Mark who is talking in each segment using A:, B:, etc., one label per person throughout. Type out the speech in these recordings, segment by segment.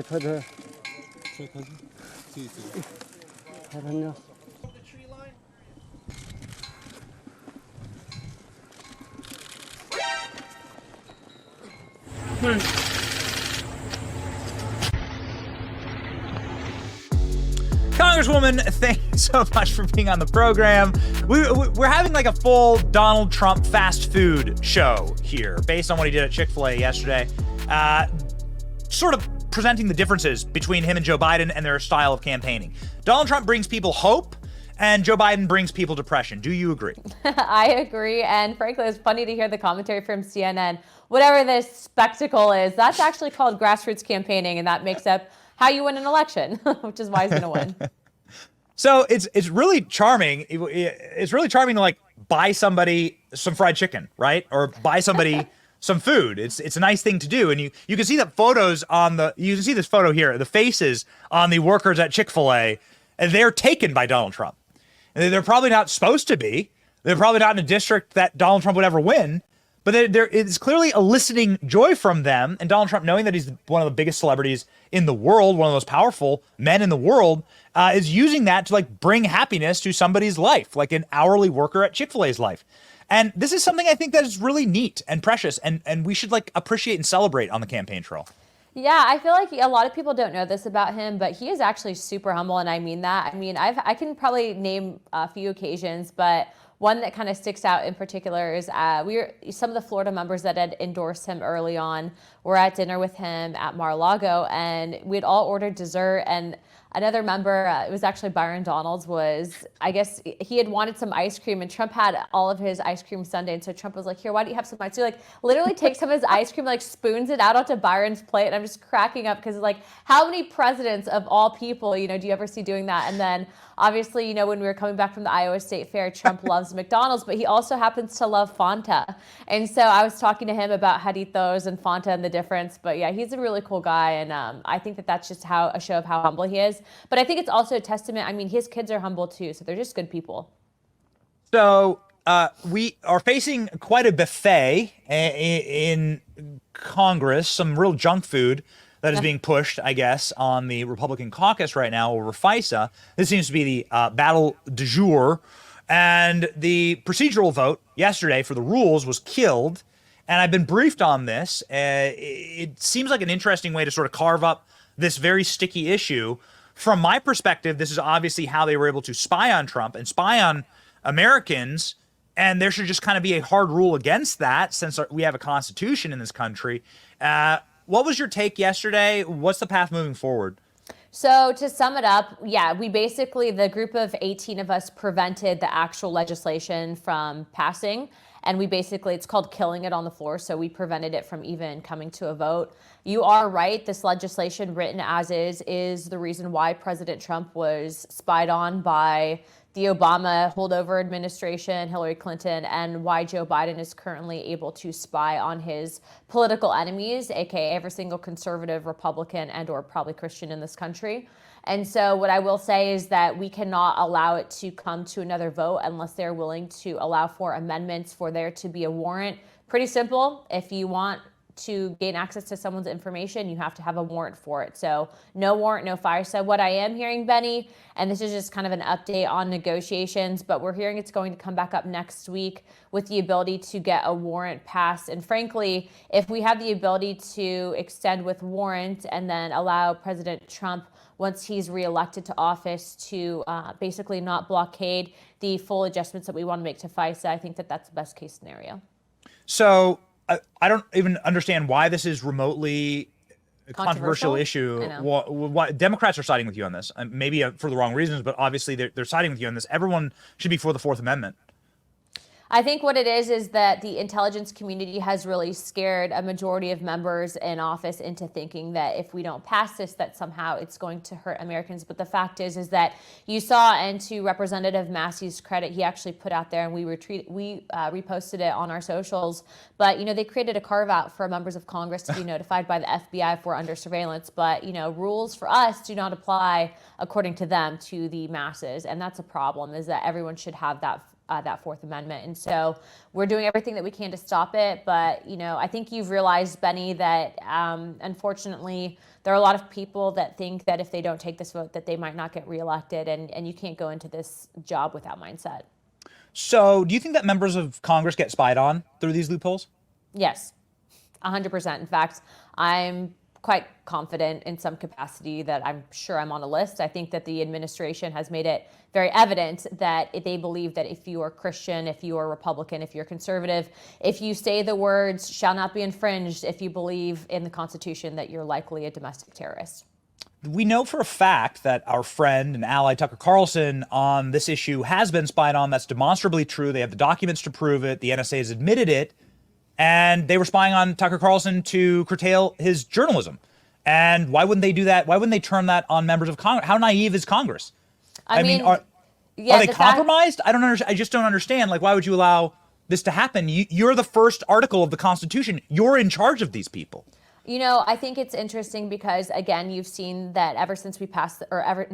A: 저를
B: Sí, sí.
A: 저는요.
C: Congresswoman, thank you so much for being on the program. We're having like a full Donald Trump fast food show here based on what he did at Chick-fil-A yesterday. Sort of presenting the differences between him and Joe Biden and their style of campaigning. Donald Trump brings people hope, and Joe Biden brings people depression. Do you agree?
D: I agree. And frankly, it's funny to hear the commentary from CNN. Whatever this spectacle is, that's actually called grassroots campaigning, and that makes up how you win an election, which is why he's going to win.
C: So it's really charming. It's really charming to like buy somebody some fried chicken, right? Or buy somebody some food. It's a nice thing to do. And you can see that you can see this photo here, the faces on the workers at Chick-fil-A, and they're taken by Donald Trump. And they're probably not supposed to be. They're probably not in a district that Donald Trump would ever win. But it's clearly eliciting joy from them. And Donald Trump, knowing that he's one of the biggest celebrities in the world, one of the most powerful men in the world, is using that to like bring happiness to somebody's life, like an hourly worker at Chick-fil-A's life. And this is something I think that is really neat and precious, and we should like appreciate and celebrate on the campaign trail.
D: Yeah, I feel like a lot of people don't know this about him, but he is actually super humble, and I mean that. I mean, I can probably name a few occasions, but one that kind of sticks out in particular is some of the Florida members that had endorsed him early on were at dinner with him at Mar-a-Lago, and we'd all ordered dessert, and another member, it was actually Byron Donalds, I guess he had wanted some ice cream, and Trump had all of his ice cream sundae. And so Trump was like, here, why don't you have some ice cream? Like literally takes some of his ice cream, like spoons it out onto Byron's plate. And I'm just cracking up because like how many presidents of all people, do you ever see doing that? And then obviously, when we were coming back from the Iowa State Fair, Trump loves McDonald's, but he also happens to love Fanta. And so I was talking to him about Jarritos and Fanta and the difference. But yeah, he's a really cool guy. And I think that that's just a show of how humble he is. But I think it's also a testament. I mean, his kids are humble too, so they're just good people.
C: So we are facing quite a buffet in Congress, some real junk food that is being pushed, I guess, on the Republican caucus right now over FISA. This seems to be the battle du jour. And the procedural vote yesterday for the rules was killed. And I've been briefed on this. It seems like an interesting way to sort of carve up this very sticky issue. From my perspective, this is obviously how they were able to spy on Trump and spy on Americans. And there should just kind of be a hard rule against that since we have a constitution in this country. What was your take yesterday? What's the path moving forward?
D: So to sum it up, yeah, the group of 18 of us prevented the actual legislation from passing. And it's called killing it on the floor. So we prevented it from even coming to a vote. You are right. This legislation written as is the reason why President Trump was spied on by the Obama holdover administration, Hillary Clinton, and why Joe Biden is currently able to spy on his political enemies, aka every single conservative, Republican, and or probably Christian in this country. And so what I will say is that we cannot allow it to come to another vote unless they're willing to allow for amendments for there to be a warrant. Pretty simple. If you want to gain access to someone's information, you have to have a warrant for it. So no warrant, no FISA. What I am hearing, Benny, and this is just kind of an update on negotiations, but we're hearing it's going to come back up next week with the ability to get a warrant passed. And frankly, if we have the ability to extend with warrant and then allow President Trump, once he's reelected to office, to basically not blockade the full adjustments that we want to make to FISA, I think that that's the best case scenario.
C: So I don't even understand why this is remotely a controversial issue. Why Democrats are siding with you on this, maybe for the wrong reasons, but obviously they're siding with you on this. Everyone should be for the Fourth Amendment.
D: I think what it is that the intelligence community has really scared a majority of members in office into thinking that if we don't pass this, that somehow it's going to hurt Americans. But the fact is that you saw, and to Representative Massey's credit, he actually put out there, and we reposted it on our socials. But, they created a carve out for members of Congress to be notified by the FBI if we're under surveillance. But, rules for us do not apply, according to them, to the masses. And that's a problem, is that everyone should have that that Fourth Amendment. And so we're doing everything that we can to stop it. But, you know, I think you've realized, Benny, that unfortunately, there are a lot of people that think that if they don't take this vote, that they might not get reelected. And you can't go into this job with that mindset.
C: So do you think that members of Congress get spied on through these loopholes?
D: Yes, 100%. In fact, I'm quite confident in some capacity that I'm sure I'm on a list. I think that the administration has made it very evident that they believe that if you are Christian, if you are Republican, if you're conservative, if you say the words shall not be infringed, if you believe in the Constitution, that you're likely a domestic terrorist.
C: We know for a fact that our friend and ally Tucker Carlson on this issue has been spied on. That's demonstrably true. They have the documents to prove it. The NSA has admitted it. And they were spying on Tucker Carlson to curtail his journalism. And why wouldn't they do that? Why wouldn't they turn that on members of Congress? How naive is Congress? I mean, are they compromised? I don't understand. I just don't understand. Like, why would you allow this to happen? You're the first article of the Constitution. You're in charge of these people.
D: You know, I think it's interesting because, again, you've seen that ever since we passed, ever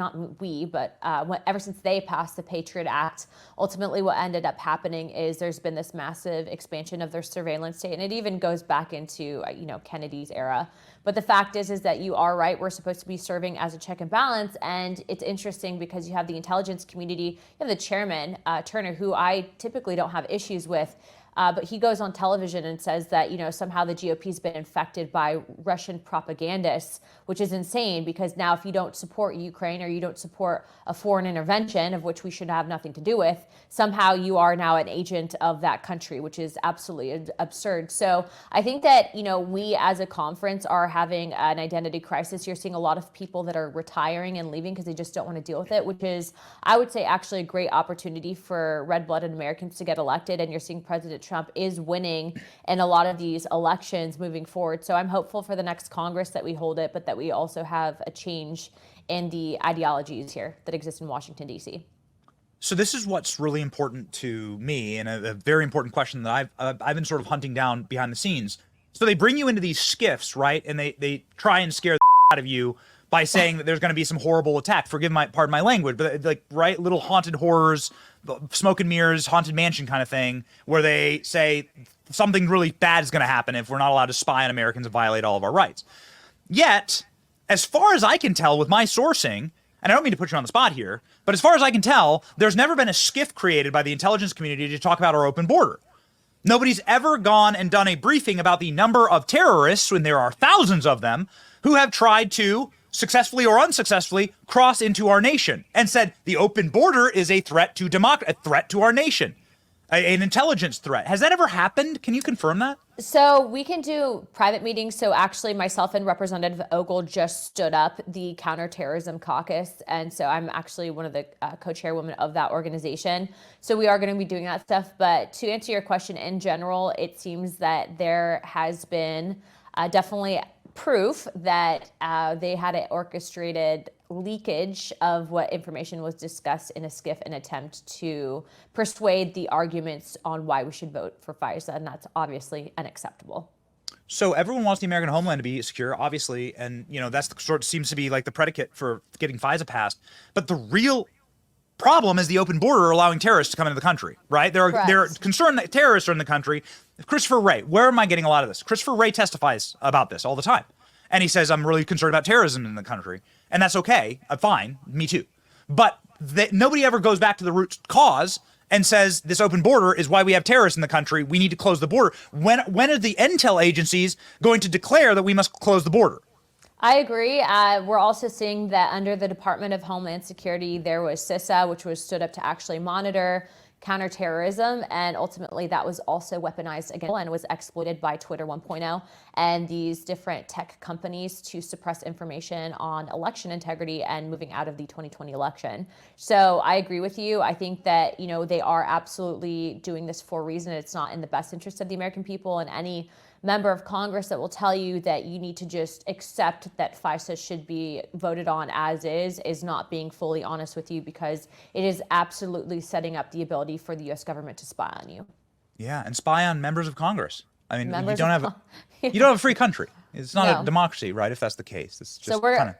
D: since they passed the Patriot Act, ultimately what ended up happening is there's been this massive expansion of their surveillance state. And it even goes back into, Kennedy's era. But the fact is that you are right. We're supposed to be serving as a check and balance. And it's interesting because you have the intelligence community, you have the chairman, Turner, who I typically don't have issues with. But he goes on television and says that, somehow the GOP's been infected by Russian propagandists, which is insane because now if you don't support Ukraine or you don't support a foreign intervention, of which we should have nothing to do with, somehow you are now an agent of that country, which is absolutely absurd. So I think that, we as a conference are having an identity crisis. You're seeing a lot of people that are retiring and leaving because they just don't want to deal with it, which is, I would say, actually a great opportunity for red-blooded Americans to get elected. And you're seeing President Trump is winning in a lot of these elections moving forward. So I'm hopeful for the next Congress that we hold it, but that we also have a change in the ideologies here that exist in Washington, D.C.
C: So this is what's really important to me, and a very important question that I've been sort of hunting down behind the scenes. So they bring you into these skiffs, right? And they try and scare the out of you by saying that there's going to be some horrible attack. Pardon my language, but little haunted horrors, smoke and mirrors, haunted mansion kind of thing, where they say something really bad is going to happen if we're not allowed to spy on Americans and violate all of our rights. Yet, as far as I can tell with my sourcing, and I don't mean to put you on the spot here, but as far as I can tell, there's never been a skiff created by the intelligence community to talk about our open border. Nobody's ever gone and done a briefing about the number of terrorists, when there are thousands of them, who have tried to successfully or unsuccessfully cross into our nation and said the open border is a threat to a threat to our nation, an intelligence threat. Has that ever happened? Can you confirm that?
D: So we can do private meetings. So actually myself and Representative Ogle just stood up the Counterterrorism Caucus. And so I'm actually one of the co-chairwomen of that organization. So we are going to be doing that stuff. But to answer your question in general, it seems that there has been definitely proof that they had an orchestrated leakage of what information was discussed in a skiff in an attempt to persuade the arguments on why we should vote for FISA, and that's obviously unacceptable.
C: So everyone wants the American homeland to be secure, obviously, and that's the sort of seems to be like the predicate for getting FISA passed. But the real problem is the open border allowing terrorists to come into the country, right? They're concerned that terrorists are in the country. Christopher Wray, where am I getting a lot of this? Christopher Wray testifies about this all the time. And he says, I'm really concerned about terrorism in the country. And that's okay. I'm fine. Me too. But nobody ever goes back to the root cause and says this open border is why we have terrorists in the country. We need to close the border. When are the intel agencies going to declare that we must close the border?
D: I agree. We're also seeing that under the Department of Homeland Security, there was CISA, which was stood up to actually monitor counterterrorism, and ultimately that was also weaponized again and was exploited by Twitter 1.0 and these different tech companies to suppress information on election integrity and moving out of the 2020 election. So I agree with you. I think that, they are absolutely doing this for a reason. It's not in the best interest of the American people, and any member of Congress that will tell you that you need to just accept that FISA should be voted on as is not being fully honest with you, because it is absolutely setting up the ability for the U.S. government to spy on you.
C: Yeah, and spy on members of Congress. I mean, you don't have a free country. It's not a democracy, right? If that's the case, it's just kind of.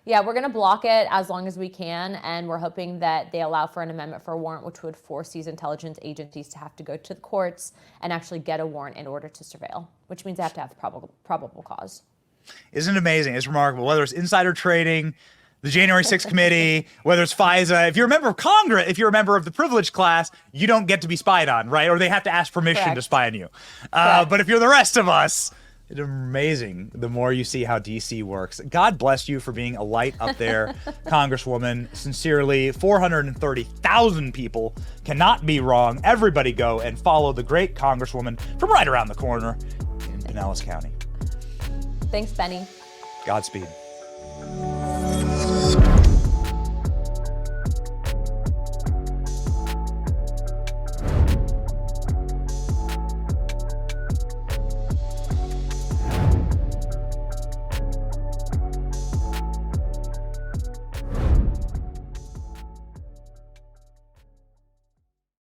D: Yeah, we're going to block it as long as we can, and we're hoping that they allow for an amendment for a warrant, which would force these intelligence agencies to have to go to the courts and actually get a warrant in order to surveil, which means they have to have probable cause.
C: Isn't it amazing? It's remarkable. Whether it's insider trading, the January 6th committee, whether it's FISA, if you're a member of Congress, if you're a member of the privileged class, you don't get to be spied on, right? Or they have to ask permission
D: Correct.
C: to spy on you. But if you're the rest of us, it's amazing the more you see how DC works. God bless you for being a light up there, Congresswoman. Sincerely, 430,000 people cannot be wrong. Everybody go and follow the great Congresswoman from right around the corner in Pinellas County.
D: Thanks, Benny.
C: Godspeed.